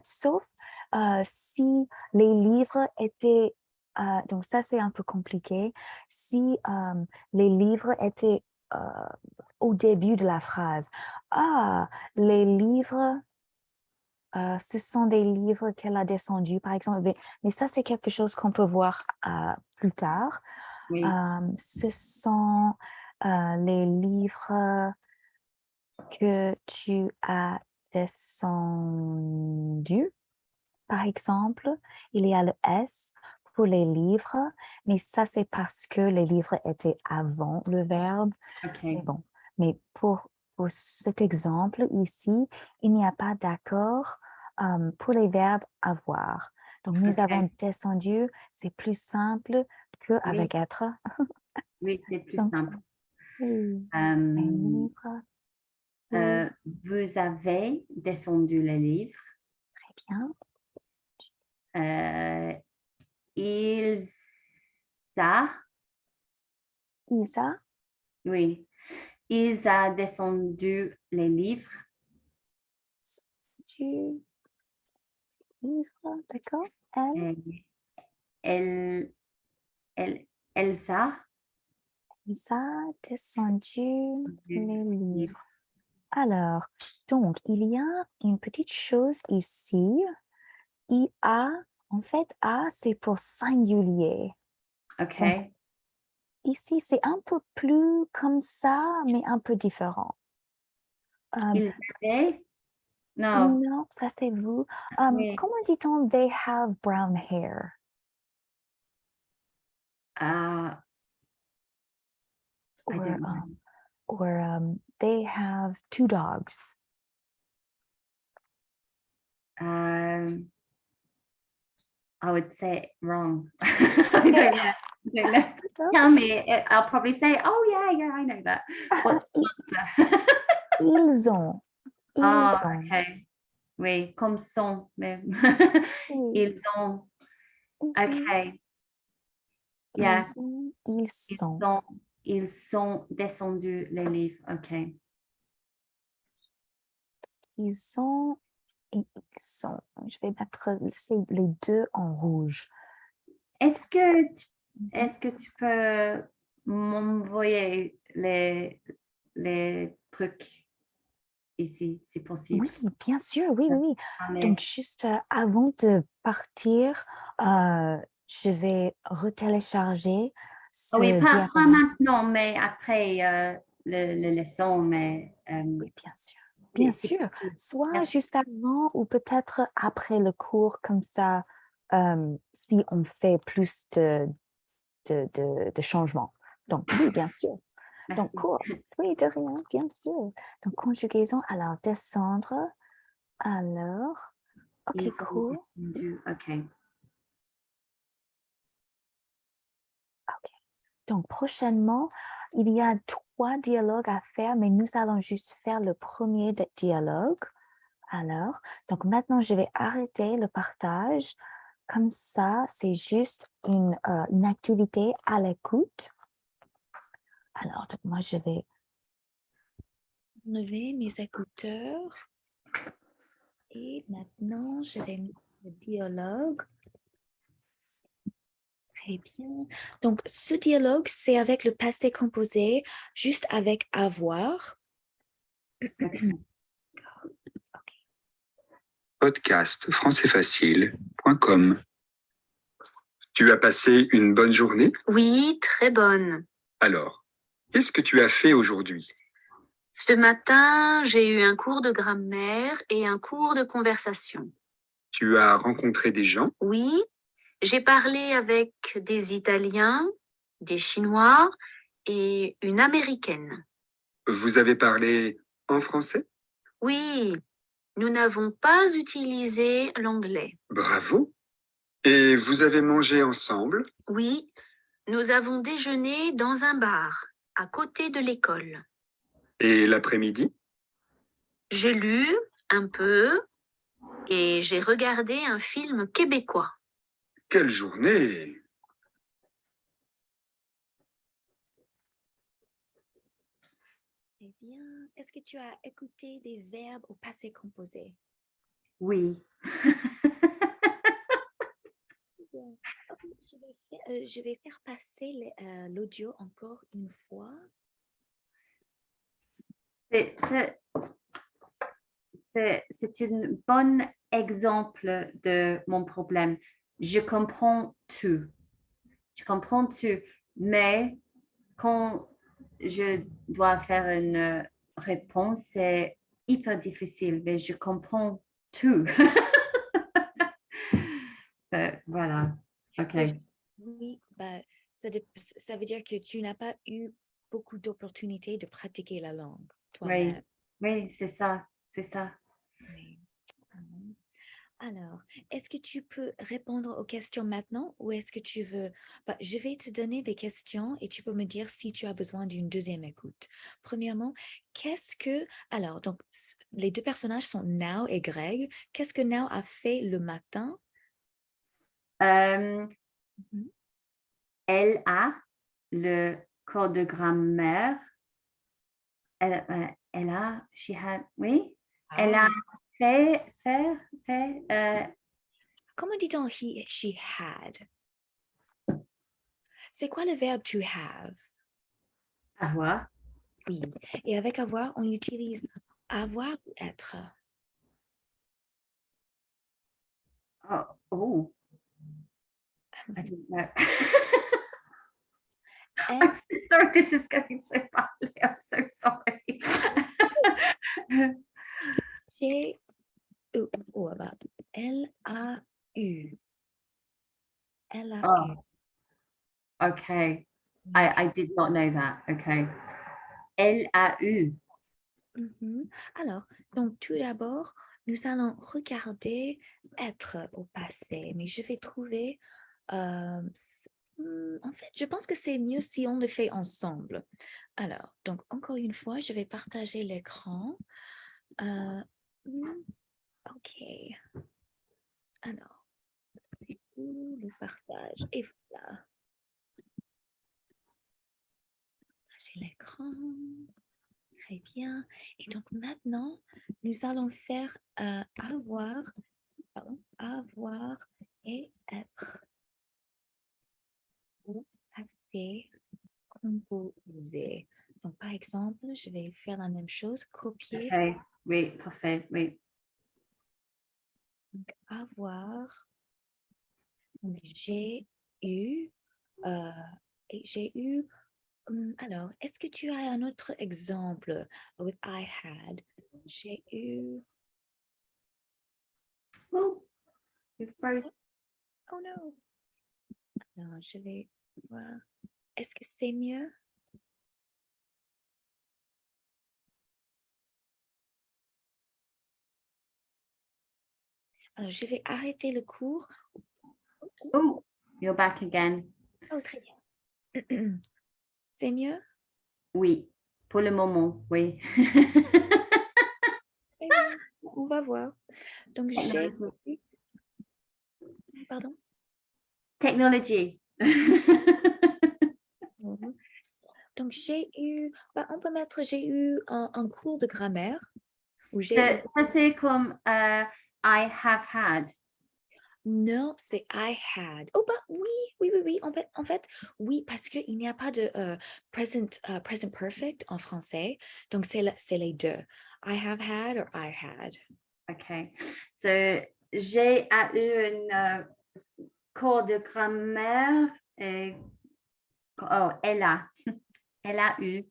[SPEAKER 1] sauf si les livres étaient, donc ça c'est un peu compliqué, si les livres étaient euh, au début de la phrase. Ah, les livres, ce sont des livres qu'elle a descendus, par exemple, mais ça c'est quelque chose qu'on peut voir plus tard.
[SPEAKER 2] Oui,
[SPEAKER 1] Ce sont les livres que tu as descendu. Par exemple, il y a le S pour les livres, mais ça, c'est parce que les livres étaient avant le verbe. Mais
[SPEAKER 2] OK.
[SPEAKER 1] bon, mais pour cet exemple ici, il n'y a pas d'accord pour les verbes avoir. Donc, nous avons
[SPEAKER 2] OK.
[SPEAKER 1] descendu, c'est plus simple
[SPEAKER 2] Oui,
[SPEAKER 1] qu'avec être.
[SPEAKER 2] oui, c'est plus
[SPEAKER 1] Donc,
[SPEAKER 2] simple.
[SPEAKER 1] oui, les
[SPEAKER 2] Euh,
[SPEAKER 1] livres, oui,
[SPEAKER 2] vous avez descendu les livres.
[SPEAKER 1] très bien.
[SPEAKER 2] Euh, ils a,
[SPEAKER 1] Isa,
[SPEAKER 2] oui, ils a descendu les livres.
[SPEAKER 1] du livre, d'accord. Elle,
[SPEAKER 2] Euh, elle, Elsa,
[SPEAKER 1] Isa, descendu
[SPEAKER 2] du
[SPEAKER 1] les
[SPEAKER 2] livre.
[SPEAKER 1] livres. Alors, donc, il y a une petite chose ici. I a, en fait, a, c'est pour singulier. Donc,
[SPEAKER 2] OK.
[SPEAKER 1] ici, c'est un peu plus comme ça, mais un peu différent. Euh,
[SPEAKER 2] Ils avaient, non,
[SPEAKER 1] non, ça c'est vous.
[SPEAKER 2] oui.
[SPEAKER 1] Comment dit-on they have brown hair?
[SPEAKER 2] Ah, I
[SPEAKER 1] Or,
[SPEAKER 2] don't know.
[SPEAKER 1] they have two dogs.
[SPEAKER 2] Um, I would say it wrong. I don't know. I don't know. Tell me, I'll probably say, oh yeah, yeah, I know that. What's the answer?
[SPEAKER 1] Ils ont. Ils
[SPEAKER 2] Ah,
[SPEAKER 1] ont.
[SPEAKER 2] OK. Oui, comme son, mais
[SPEAKER 1] Oui.
[SPEAKER 2] ils ont.
[SPEAKER 1] Mhm.
[SPEAKER 2] OK. Yeah,
[SPEAKER 1] Ils ont. Ils
[SPEAKER 2] ils
[SPEAKER 1] sont.
[SPEAKER 2] sont, ils sont descendus les livres. OK.
[SPEAKER 1] Ils ont et ils sont. Je vais mettre les deux en rouge.
[SPEAKER 2] Est-ce que tu,
[SPEAKER 1] Mhm.
[SPEAKER 2] est-ce que tu peux m'envoyer les trucs ici, si
[SPEAKER 1] Oui,
[SPEAKER 2] possible?
[SPEAKER 1] bien sûr, oui, oui, oui. Donc,
[SPEAKER 2] Mais,
[SPEAKER 1] juste avant de partir, je vais retélécharger
[SPEAKER 2] oui,
[SPEAKER 1] ce
[SPEAKER 2] pas
[SPEAKER 1] diaporama.
[SPEAKER 2] maintenant, mais après le leçon, mais
[SPEAKER 1] Oui, bien sûr. Bien
[SPEAKER 2] c'est
[SPEAKER 1] sûr.
[SPEAKER 2] tout.
[SPEAKER 1] Soit
[SPEAKER 2] Merci.
[SPEAKER 1] juste avant ou peut-être après le cours, comme ça, si on fait plus de changement. Donc, oui, bien sûr. Donc,
[SPEAKER 2] Merci.
[SPEAKER 1] cool. Oui, de rien, bien sûr. Donc, conjugaison, alors descendre. Alors, OK,
[SPEAKER 2] Ils ont
[SPEAKER 1] cool.
[SPEAKER 2] répondu, OK.
[SPEAKER 1] OK. Donc, prochainement, il y a 3 dialogues à faire, mais nous allons juste faire le premier dialogue. Alors, donc maintenant, je vais arrêter le partage. Comme ça, c'est juste une activité à l'écoute. Alors, donc moi, je vais enlever mes écouteurs. Et maintenant, je vais mettre le dialogue. Très bien. Donc, ce dialogue, c'est avec le passé composé, juste avec avoir.
[SPEAKER 2] D'accord.
[SPEAKER 1] OK.
[SPEAKER 3] Podcast françaisfacile.com. Tu as passé une bonne journée?
[SPEAKER 4] Oui, très bonne.
[SPEAKER 3] Alors, qu'est-ce que tu as fait aujourd'hui?
[SPEAKER 4] Ce matin, j'ai eu un cours de grammaire et un cours de conversation.
[SPEAKER 3] Tu as rencontré des gens?
[SPEAKER 4] Oui, j'ai parlé avec des Italiens, des Chinois et une Américaine.
[SPEAKER 3] Vous avez parlé en français?
[SPEAKER 4] Oui, nous n'avons pas utilisé l'anglais.
[SPEAKER 3] Bravo! Et vous avez mangé ensemble?
[SPEAKER 4] Oui, nous avons déjeuné dans un bar à côté de l'école.
[SPEAKER 3] Et l'après-midi?
[SPEAKER 4] J'ai lu un peu et j'ai regardé un film québécois.
[SPEAKER 3] Quelle journée!
[SPEAKER 1] Très bien. Est-ce que tu as écouté des verbes au passé composé?
[SPEAKER 2] Oui.
[SPEAKER 1] Bien. Ok, je vais faire passer l'audio encore une fois.
[SPEAKER 2] C'est un bon exemple de mon problème. Je comprends tout. Je comprends tout. Mais quand je dois faire une réponse, c'est hyper difficile. Mais je comprends tout. Voilà. OK.
[SPEAKER 1] Oui, bah, ça veut dire que tu n'as pas eu beaucoup d'opportunités de pratiquer la langue
[SPEAKER 2] Oui.
[SPEAKER 1] toi-même.
[SPEAKER 2] Oui, c'est ça. C'est ça.
[SPEAKER 1] Oui. Alors, est-ce que tu peux répondre aux questions maintenant ou est-ce que tu veux... Bah, je vais te donner des questions et tu peux me dire si tu as besoin d'une deuxième écoute. Premièrement, qu'est-ce que... Alors, donc, les deux personnages sont Now et Greg. Qu'est-ce que Now a fait le matin? Mhm.
[SPEAKER 2] Elle a le cours de grammaire. Elle a, she had, oui, elle a
[SPEAKER 1] Ah,
[SPEAKER 2] fait,
[SPEAKER 1] comment dit-on she had? C'est quoi le verbe to have?
[SPEAKER 2] avoir.
[SPEAKER 1] Oui. Et avec avoir, on utilise avoir ou être.
[SPEAKER 2] Oh, I don't know. I'm
[SPEAKER 1] Être,
[SPEAKER 2] so sorry, this is going so badly. I'm so sorry.
[SPEAKER 1] j'ai eu. Oh, bah, elle a eu. Elle a eu.
[SPEAKER 2] Oh, okay. I did not know that. Okay. Elle a eu.
[SPEAKER 1] Mhm. Alors, donc tout d'abord, nous allons regarder être au passé, mais je vais trouver, en fait, je pense que c'est mieux si on le fait ensemble. Alors, donc encore une fois, je vais partager l'écran. Euh, hmm, ok. Alors, c'est où le partage? Et voilà, j'ai l'écran. Très bien. Et donc maintenant, nous allons faire avoir et être au passé composé. Donc par exemple, je vais faire la même chose, copier,
[SPEAKER 2] Okay. Oui, parfait. Oui.
[SPEAKER 1] donc avoir. Donc, j'ai eu, euh, et j'ai eu. Alors, est-ce que tu as un autre exemple with I had? J'ai eu.
[SPEAKER 2] Oh, you froze.
[SPEAKER 1] Oh no. Alors, je vais voir. Est-ce que c'est mieux? Alors, je vais arrêter le cours.
[SPEAKER 2] Oh, you're back again.
[SPEAKER 1] Oh, très bien. C'est mieux?
[SPEAKER 2] Oui, pour le moment, oui.
[SPEAKER 1] Très bien. On va voir. Donc, j'ai eu... Pardon?
[SPEAKER 2] Technology.
[SPEAKER 1] Mhm. Donc, j'ai eu... on peut mettre j'ai eu un cours de grammaire où j'ai eu...
[SPEAKER 2] Ça, c'est comme I have had.
[SPEAKER 1] Non, c'est I had. Oh, oui. En fait, oui, parce qu'il n'y a pas de present perfect en français. Donc, c'est les deux. I have had or I had.
[SPEAKER 2] OK. So, j'ai eu un cours de grammaire et elle a eu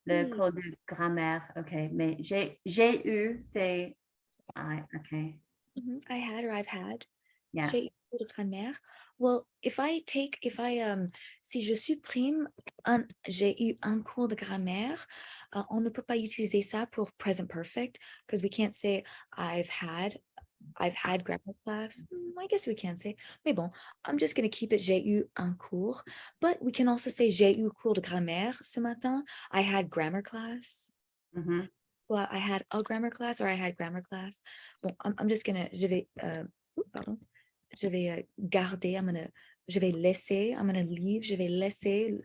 [SPEAKER 2] le
[SPEAKER 1] Oui.
[SPEAKER 2] cours de grammaire. OK, mais j'ai eu, c'est OK.
[SPEAKER 1] I had or I've had.
[SPEAKER 2] Yeah.
[SPEAKER 1] J'ai eu cours de grammaire. Well, si je supprime j'ai eu un cours de grammaire, on ne peut pas utiliser ça pour present perfect because we can't say I've had grammar class. I guess we can say. Mais bon, I'm just going to keep it j'ai eu un cours. But we can also say j'ai eu cours de grammaire ce matin. I had grammar class.
[SPEAKER 2] Mhm.
[SPEAKER 1] Well, I had a grammar class or I had grammar class. Bon, I'm just gonna, pardon. Je vais garder, je vais laisser, I'm gonna leave, je vais laisser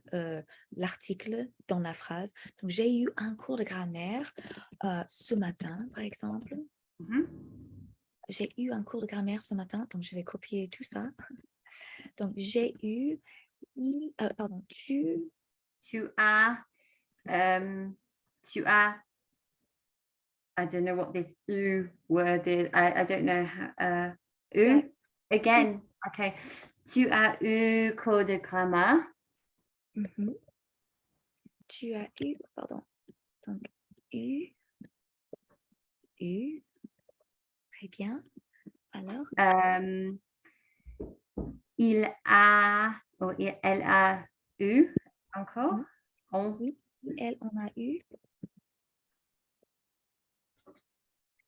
[SPEAKER 1] l'article dans la phrase. Donc, j'ai eu un cours de grammaire ce matin, par exemple.
[SPEAKER 2] Mhm.
[SPEAKER 1] J'ai eu un cours de grammaire ce matin, donc je vais copier tout ça. Donc, j'ai eu, pardon,
[SPEAKER 2] Tu as, I don't know what this U word is. I don't know how,
[SPEAKER 1] Yeah.
[SPEAKER 2] U again. Okay. Tu as eu cours de grammaire.
[SPEAKER 1] Mhm. Tu as eu, pardon, donc, très bien. Alors,
[SPEAKER 2] Il a, elle a eu encore.
[SPEAKER 1] Mhm. oui, elle, on a eu,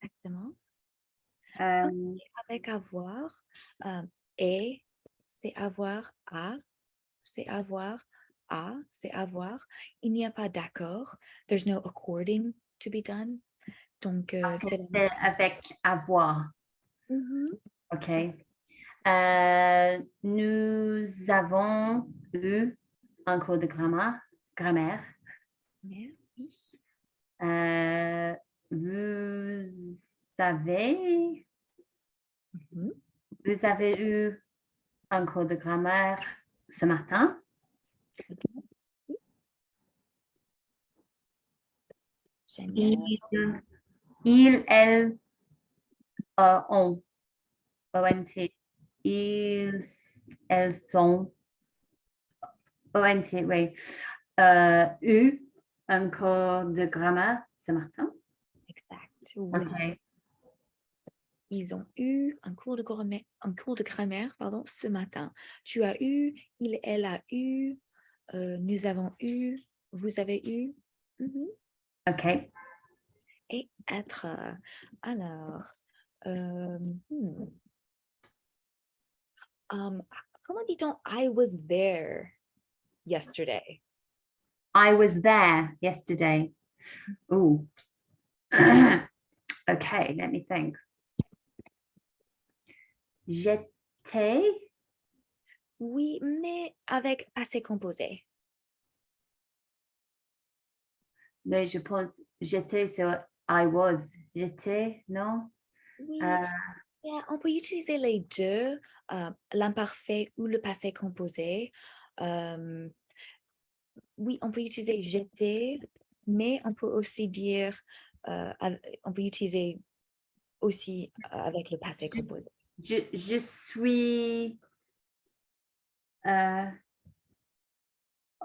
[SPEAKER 1] exactement. Avec avoir, et, c'est avoir, à, c'est avoir, à, c'est avoir. Il n'y a pas d'accord. There's no according to be done. Donc, c'est la...
[SPEAKER 2] c'est avec avoir.
[SPEAKER 1] Mhm.
[SPEAKER 2] OK. Nous avons eu un cours de grammaire.
[SPEAKER 1] Oui.
[SPEAKER 2] Vous avez,
[SPEAKER 1] Mhm.
[SPEAKER 2] vous avez eu un cours de grammaire ce matin.
[SPEAKER 1] Génial.
[SPEAKER 2] Elles, ont, ONT. Elles sont, ONT, oui. Eu un cours de grammaire ce matin.
[SPEAKER 1] Exact. Oui.
[SPEAKER 2] OK.
[SPEAKER 1] Ils ont eu un cours de grammaire, pardon, ce matin. Tu as eu, il, elle a eu, nous avons eu, vous avez eu. Mhm.
[SPEAKER 2] OK.
[SPEAKER 1] Et être. Alors, comment dit-on I was there yesterday?
[SPEAKER 2] I was there yesterday. Ooh. Okay, let me think. J'étais.
[SPEAKER 1] Oui, mais avec passé composé.
[SPEAKER 2] Mais je pense j'étais sur I was. J'étais, non?
[SPEAKER 1] Oui,
[SPEAKER 2] Euh,
[SPEAKER 1] yeah, on peut utiliser les deux, l'imparfait ou le passé composé. Oui, on peut utiliser j'étais, mais on peut aussi dire, on peut utiliser aussi avec le passé composé.
[SPEAKER 2] je suis.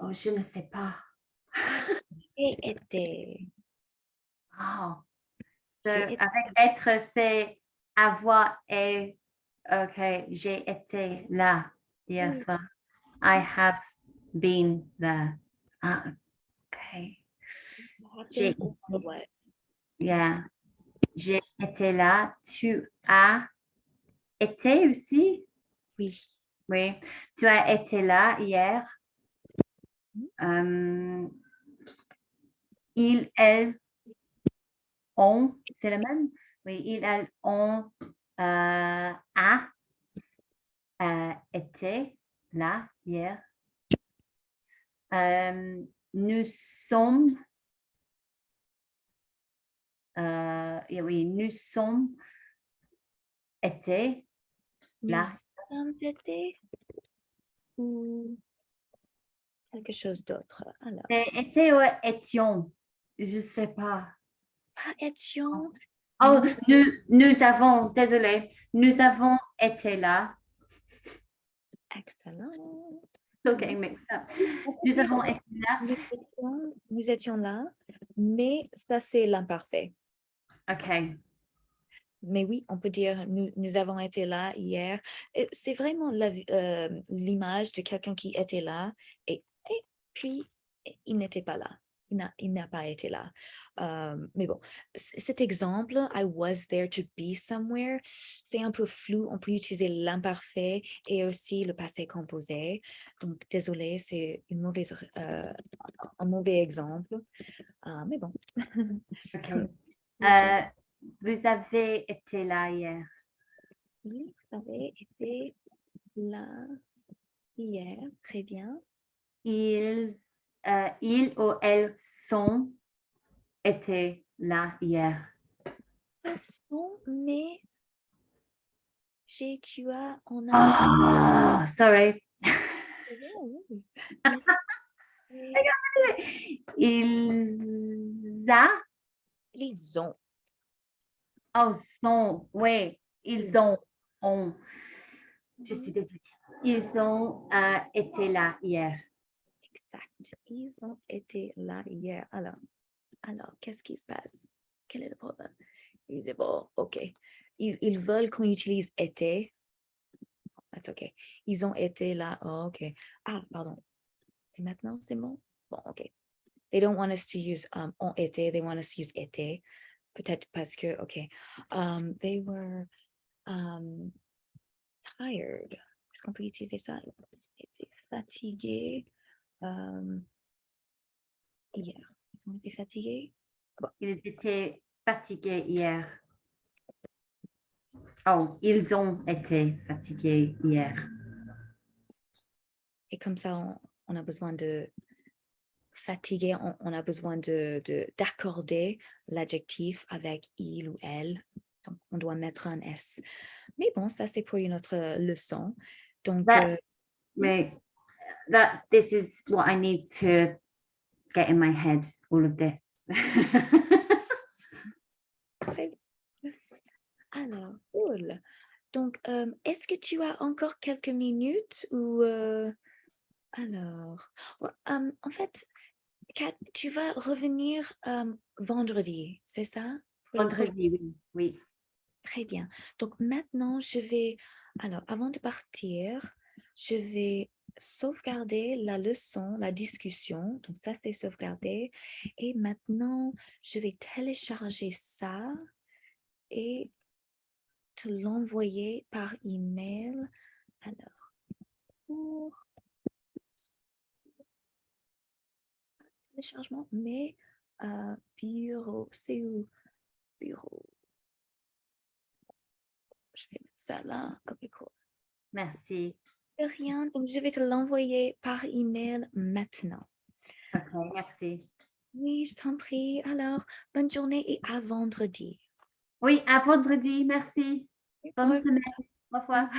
[SPEAKER 2] Oh, je ne sais pas.
[SPEAKER 1] Et était.
[SPEAKER 2] Oh.
[SPEAKER 1] J'ai été.
[SPEAKER 2] Avec être, c'est avoir et. OK, j'ai été là hier
[SPEAKER 1] Oui.
[SPEAKER 2] soir. I have been there. Ah, okay. J'ai,
[SPEAKER 1] Been or was.
[SPEAKER 2] yeah. J'ai été là. Tu as été aussi?
[SPEAKER 1] Oui.
[SPEAKER 2] Oui. Tu as été là hier. Ils, elles ont, c'est le même? Oui, ils, elles ont été là hier. Nous sommes, oui, nous sommes été
[SPEAKER 1] Nous
[SPEAKER 2] là.
[SPEAKER 1] sommes été ou quelque chose d'autre. Alors,
[SPEAKER 2] C'est été ou étions? Je ne sais pas.
[SPEAKER 1] pas étions.
[SPEAKER 2] Oh, nous avons, désolé, nous avons été là.
[SPEAKER 1] Excellent.
[SPEAKER 2] OK, mix up. Nous avons été là.
[SPEAKER 1] Nous étions là, mais ça, c'est l'imparfait.
[SPEAKER 2] OK.
[SPEAKER 1] Mais oui, on peut dire nous avons été là hier. C'est vraiment l'image de quelqu'un qui était là et puis il n'était pas là. Il n'a pas été là. Mais bon, cet exemple, I was there to be somewhere, c'est un peu flou. On peut utiliser l'imparfait et aussi le passé composé. Donc, désolé, c'est un mauvais exemple. Mais bon.
[SPEAKER 2] OK. Vous avez été là hier.
[SPEAKER 1] Oui, vous avez été là hier. Très bien.
[SPEAKER 2] Ils ou elles sont été là hier.
[SPEAKER 1] Mais tu as, on a.
[SPEAKER 2] Ah, sorry.
[SPEAKER 1] Oui. Ils ont.
[SPEAKER 2] Oh, sont, oui, ils ont. Je suis désolée. Ils ont été là hier.
[SPEAKER 1] Exact. Ils ont été là hier. Alors, qu'est-ce qui se passe? Quel est le problème? Ils disent, bon, OK. Ils veulent qu'on utilise été. That's OK. Ils ont été là. Oh, OK. Ah, pardon. Et maintenant, c'est bon? Bon, OK. They don't want us to use ont été. They want us to use été. Peut-être parce que, OK. They were tired. Est-ce qu'on peut utiliser ça? Ils étaient fatigués hier. Ils ont été fatigués. Bon.
[SPEAKER 2] Ils étaient fatigués hier. Oh, ils ont été fatigués hier.
[SPEAKER 1] Et comme ça, on a besoin de fatigué, on a besoin d'accorder l'adjectif avec il ou elle. Donc, on doit mettre un S. Mais bon, ça, c'est pour une autre leçon. Donc,
[SPEAKER 2] this is what I need to get in my head, all of this.
[SPEAKER 1] alors, cool. Donc, est-ce que tu as encore quelques minutes ou alors, en fait, Kat, tu vas revenir vendredi, c'est ça?
[SPEAKER 2] Vendredi, oui.
[SPEAKER 1] Très bien. Donc maintenant, alors avant de partir, je vais sauvegarder la leçon, la discussion. Donc ça, c'est sauvegardé. Et maintenant, je vais télécharger ça et te l'envoyer par email. Alors, pour téléchargement, mais bureau, c'est où? Bureau. Je vais mettre ça là. Ok, cool.
[SPEAKER 2] Merci.
[SPEAKER 1] De rien, donc je vais te l'envoyer par email maintenant.
[SPEAKER 2] Ok, merci.
[SPEAKER 1] Oui, je t'en prie. Alors, bonne journée et à vendredi.
[SPEAKER 2] Oui, à vendredi, merci. Bonne semaine. Au revoir.